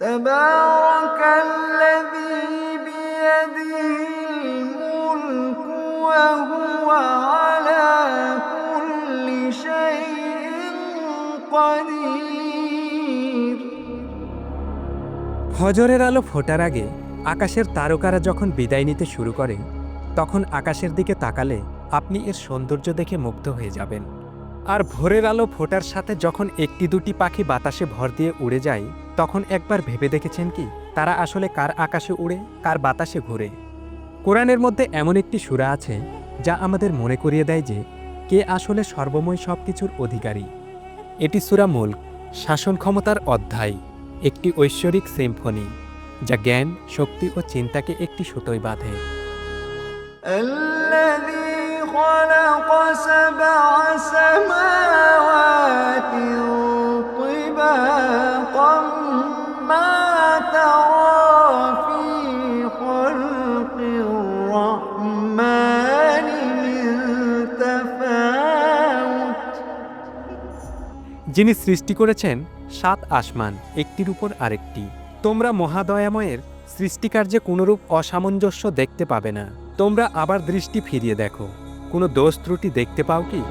তাবারাকাল্লাযী বিয়াদিহিল মুলকু ওয়া হুয়া আলা কুল্লি শাইইন কাদির। ফজরের আলো ফোটার আগে আকাশের তারকারা যখন বিদায় নিতে শুরু করে, তখন আকাশের দিকে তাকালে আপনি এর সৌন্দর্য দেখে মুগ্ধ হয়ে যাবেন। আর ভোরের আলো ফোটার সাথে যখন একটি দুটি পাখি বাতাসে ভর দিয়ে উড়ে যায়, তখন একবার ভেবে দেখেছেন কি তারা আসলে কার আকাশে উড়ে, কার বাতাসে ঘুরে? কোরআনের মধ্যে এমন একটি সূরা আছে যা আমাদের মনে করিয়ে দেয় যে কে আসলে সর্বময় সবকিছুর অধিকারী। এটি সূরা মুলক, শাসন ক্ষমতার অধ্যায়, একটি ঐশ্বরিক সিম্ফনি যা জ্ঞান, শক্তি ও চিন্তাকে একটি সুতোয় বাঁধে। الذي خلق سبع سماوات طباقا ما ترى في خلق الرحمن من تفاوت। যিনি সৃষ্টি করেছেন ৭ আসমান একটির উপর আরেকটি। তোমরা মহাদয়াময়ের সৃষ্টিকার্যে কোনরূপ অসামঞ্জস্য দেখতে পাবে না। তোমরা আবার দৃষ্টি ফিরিয়ে দেখো, কোনো দোষ ত্রুটি দেখতে পাও কি?